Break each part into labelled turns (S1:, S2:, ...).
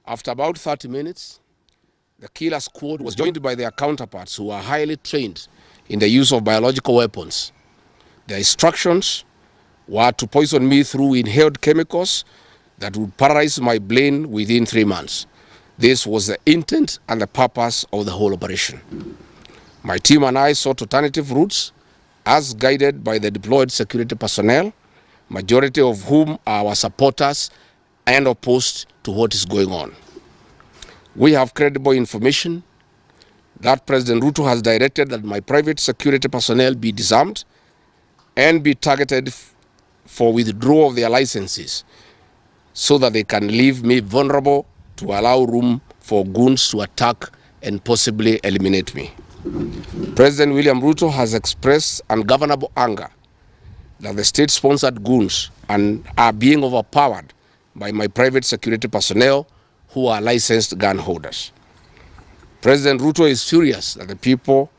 S1: After about 30 minutes, the killer squad was joined by their counterparts who are highly trained in the use of biological weapons. Their instructions were to poison me through inhaled chemicals that would paralyze my brain within 3 months. This was the intent and the purpose of the whole operation. My team and I sought alternative routes as guided by the deployed security personnel, majority of whom are our supporters and opposed to what is going on. We have credible information that President Ruto has directed that my private security personnel be disarmed and be targeted for withdrawal of their licenses so that they can leave me vulnerable to allow room for goons to attack and possibly eliminate me. President William Ruto has expressed ungovernable anger that the state-sponsored goons are being overpowered by my private security personnel who are licensed gun holders. President Ruto is furious that the people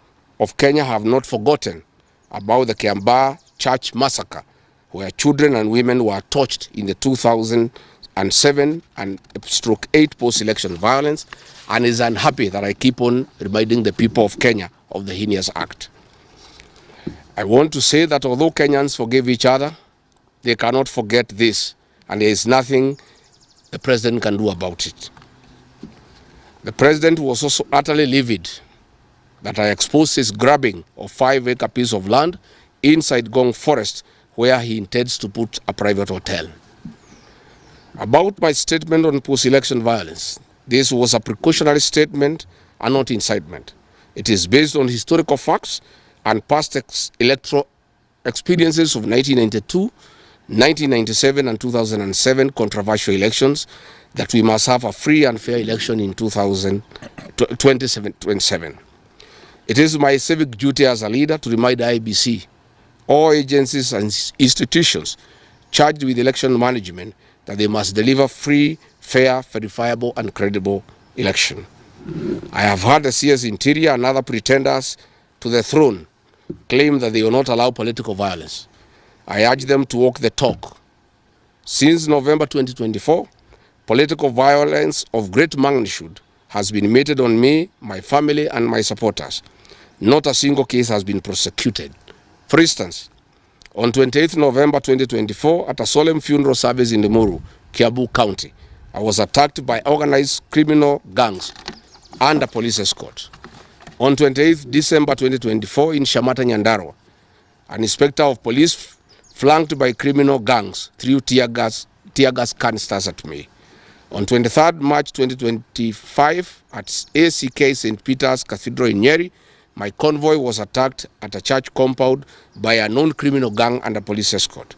S1: of Kenya have not forgotten about the Kiambaa church massacre, where children and women were tortured in the 2007 and /8 post-election violence, and is unhappy that I keep on reminding the people of Kenya of the heinous act. I want to say that although Kenyans forgive each other, they cannot forget this, and there is nothing the president can do about it. The president was also utterly livid that I exposed his grabbing of 5-acre piece of land inside Gong Forest, where he intends to put a private hotel. About my statement on post-election violence, this was a precautionary statement and not incitement. It is based on historical facts and past electoral experiences of 1992, 1997 and 2007 controversial elections, that we must have a free and fair election in 2027. It is my civic duty as a leader to remind IEBC, all agencies and institutions charged with election management, that they must deliver free, fair, verifiable and credible election. I have heard the CS Interior and other pretenders to the throne claim that they will not allow political violence. I urge them to walk the talk. Since November 2024, political violence of great magnitude has been meted on me, my family and my supporters. Not a single case has been prosecuted. For instance, on 28th November 2024, at a solemn funeral service in Limuru, Kiambu County, I was attacked by organized criminal gangs and a police escort. On 28th December 2024 in Shamata, Nyandarua, an inspector of police flanked by criminal gangs threw tear gas canisters at me. On 23rd March 2025 at ACK St. Peter's Cathedral in Nyeri, my convoy was attacked at a church compound by a known criminal gang and a police escort.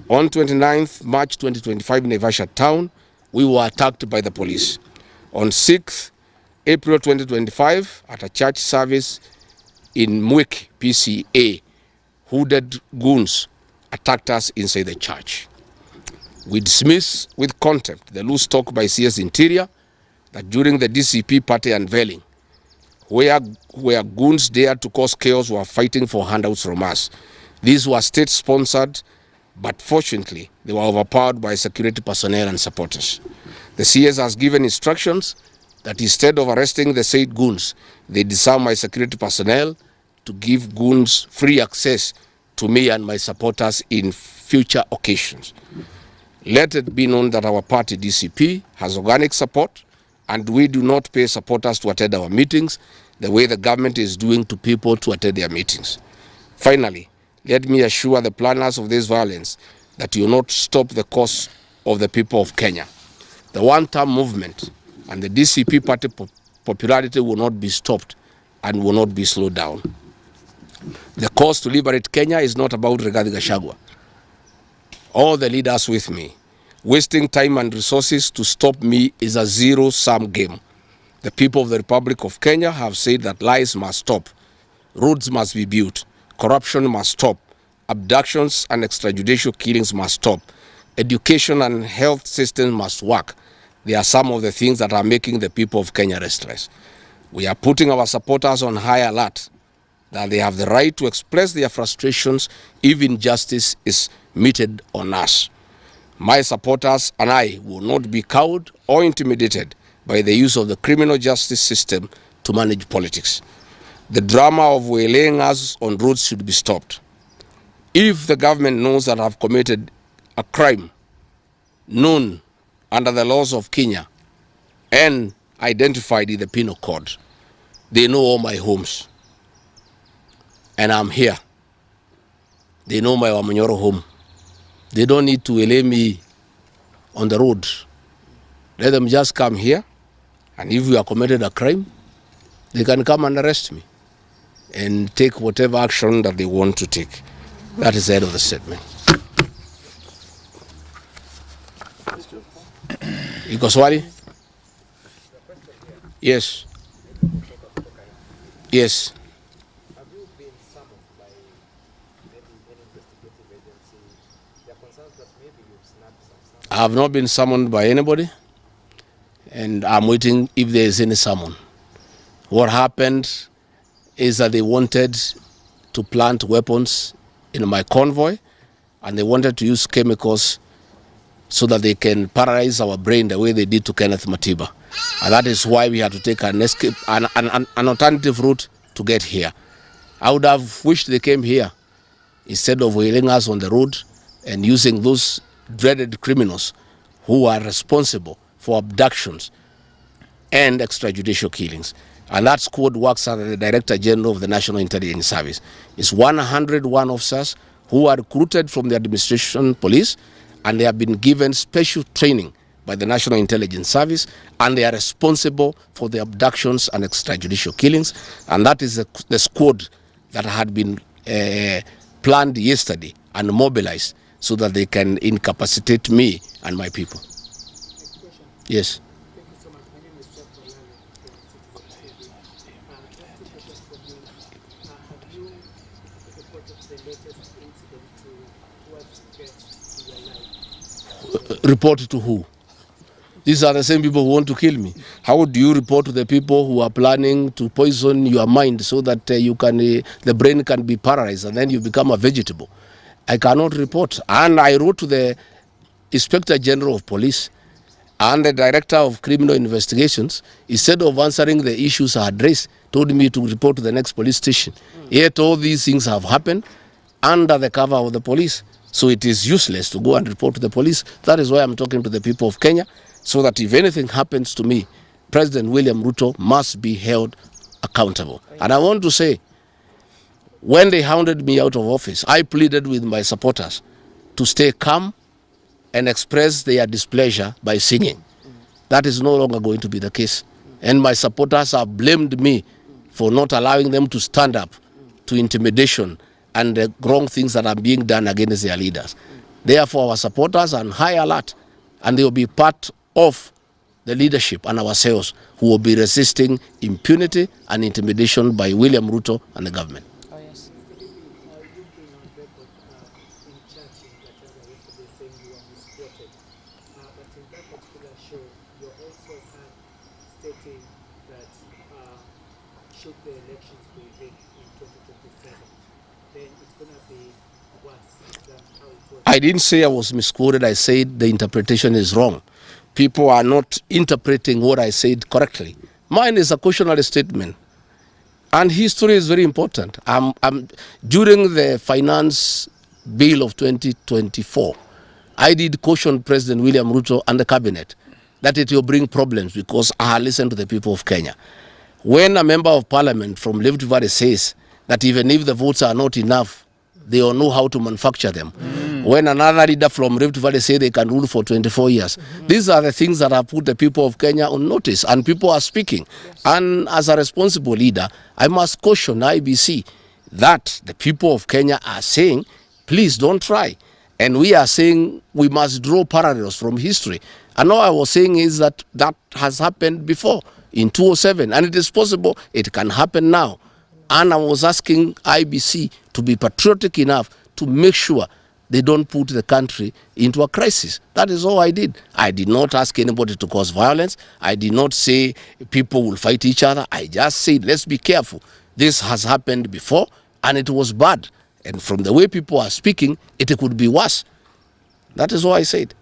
S1: On 29th March 2025 in Naivasha town, we were attacked by the police. On 6th April 2025 at a church service in Mwiki, PCA, hooded goons attacked us inside the church. We dismiss with contempt the loose talk by CS Interior that during the DCP party unveiling, where goons dared to cause chaos were fighting for handouts from us. These were state-sponsored, but fortunately, they were overpowered by security personnel and supporters. The CS has given instructions that instead of arresting the said goons, they disarm my security personnel to give goons free access to me and my supporters in future occasions. Let it be known that our party, DCP, has organic support, and we do not pay supporters to attend our meetings the way the government is doing to people to attend their meetings. Finally, let me assure the planners of this violence that you will not stop the cause of the people of Kenya. The one-term movement and the DCP party popularity will not be stopped and will not be slowed down. The cause to liberate Kenya is not about Rigathi Gachagua. All the leaders with me. Wasting time and resources to stop me is a zero-sum game. The people of the Republic of Kenya have said that lies must stop, roads must be built, corruption must stop, abductions and extrajudicial killings must stop, education and health systems must work. They are some of the things that are making the people of Kenya restless. We are putting our supporters on high alert that they have the right to express their frustrations if injustice is meted on us. My supporters and I will not be cowed or intimidated by the use of the criminal justice system to manage politics. The drama of waylaying us on roads should be stopped. If the government knows that I have committed a crime known under the laws of Kenya and identified in the penal code, they know all my homes. And I'm here. They know my Wamanyoro home. They don't need to waylay me on the road. Let them just come here, and if we have committed a crime, they can come and arrest me and take whatever action that they want to take. That is the end of the statement. Iko swali? Yes. Yes.
S2: Have you been summoned by maybe any investigative agency? There are concerns that maybe you've snapped some stuff.
S1: I have not been summoned by anybody, and I'm waiting if there is any summon. What happened is that they wanted to plant weapons in my convoy, and they wanted to use chemicals so that they can paralyze our brain the way they did to Kenneth Matiba. And that is why we had to take an escape, an alternative route to get here. I would have wished they came here instead of wailing us on the road and using those dreaded criminals who are responsible for abductions and extrajudicial killings. And that squad works under the Director General of the National Intelligence Service. It's 101 officers who are recruited from the administration police, and they have been given special training by the National Intelligence Service, and they are responsible for the abductions and extrajudicial killings. And that is the squad that had been planned yesterday and mobilized so that they can incapacitate me and my people. Yes.
S3: Thank you so much. My name is Seth Malala from Citizen TV. Just two questions from you. Have you reported the latest incident towards threats to your life?
S1: Report to who? These are the same people who want to kill me. How do you report to the people who are planning to poison your mind so that the brain can be paralyzed and then you become a vegetable? I cannot report. And I wrote to the Inspector General of Police and the Director of Criminal Investigations. Instead of answering the issues I had raised, told me to report to the next police station. Yet all these things have happened under the cover of the police. So it is useless to go and report to the police. That is why I'm talking to the people of Kenya, so that if anything happens to me, President William Ruto must be held accountable. And I want to say, when they hounded me out of office, I pleaded with my supporters to stay calm and express their displeasure by singing. That is no longer going to be the case. And my supporters have blamed me for not allowing them to stand up to intimidation and the wrong things that are being done against their leaders. Therefore, our supporters are on high alert, and they will be part of the leadership and ourselves who will be resisting impunity and intimidation by William Ruto and the government.
S3: Oh, yes. You've been on record in church in Gachagua yesterday saying you were misquoted. But in that particular show, you also had stating that should the elections be rigged in 2027, then it's going to be worse than how it was.
S1: I didn't say I was misquoted. I said the interpretation is wrong. People are not interpreting what I said correctly. Mine is a cautionary statement. And history is very important. During the finance bill of 2024, I did caution President William Ruto and the cabinet that it will bring problems because I listened to the people of Kenya. When a member of parliament from Rift Valley says that even if the votes are not enough, they all know how to manufacture them. When another leader from Rift Valley say they can rule for 24 years. These are the things that have put the people of Kenya on notice, and people are speaking. Yes. And as a responsible leader, I must caution IBC that the people of Kenya are saying, please don't try. And we are saying we must draw parallels from history. And all I was saying is that that has happened before in 2007, and it is possible it can happen now. And I was asking IBC to be patriotic enough to make sure they don't put the country into a crisis. That is all I did. I did not ask anybody to cause violence. I did not say people will fight each other. I just said, let's be careful. This has happened before, and it was bad. And from the way people are speaking, it could be worse. That is all I said.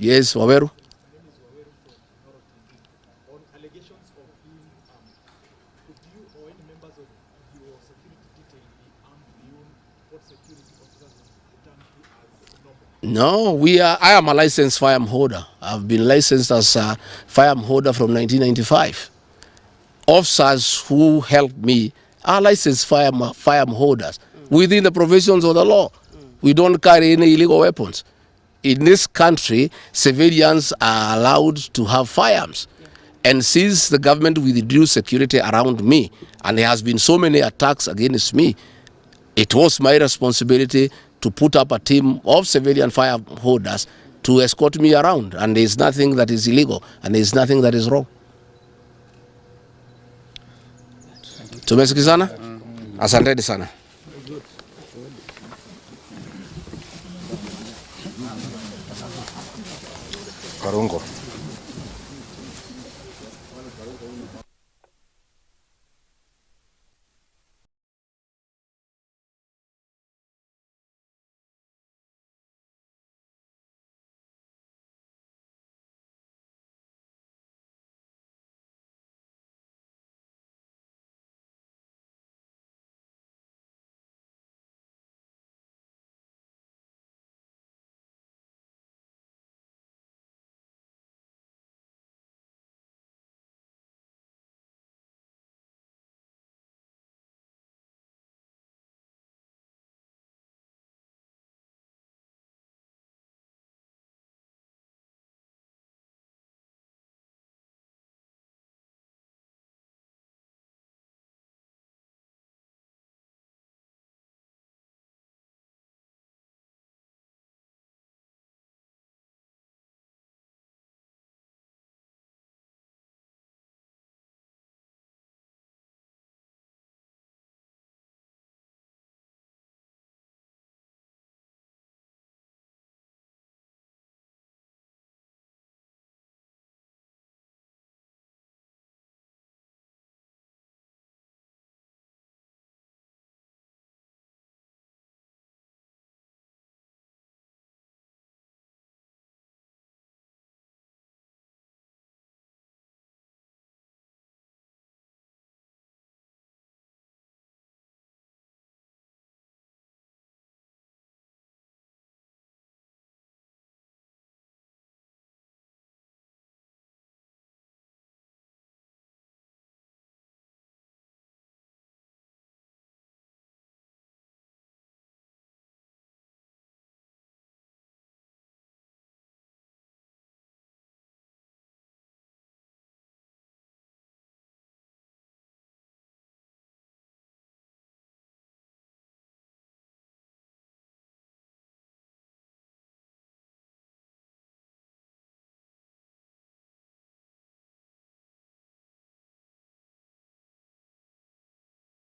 S1: Yes, Waweru.
S4: My name is Waweru from Noro TV. On allegations of being could you or any members of your security detail be armed beyond what security officers would return to as normal?
S1: No, I am a licensed firearm holder. I've been licensed as a firearm holder from 1995. Officers who helped me are licensed firearm holders within the provisions of the law. We don't carry any illegal weapons. In this country, civilians are allowed to have firearms. And since the government withdrew security around me, and there has been so many attacks against me, it was my responsibility to put up a team of civilian firearm holders to escort me around. And there is nothing that is illegal, and there is nothing that is wrong. Tumesikizana? Asanteni sana. Karungo.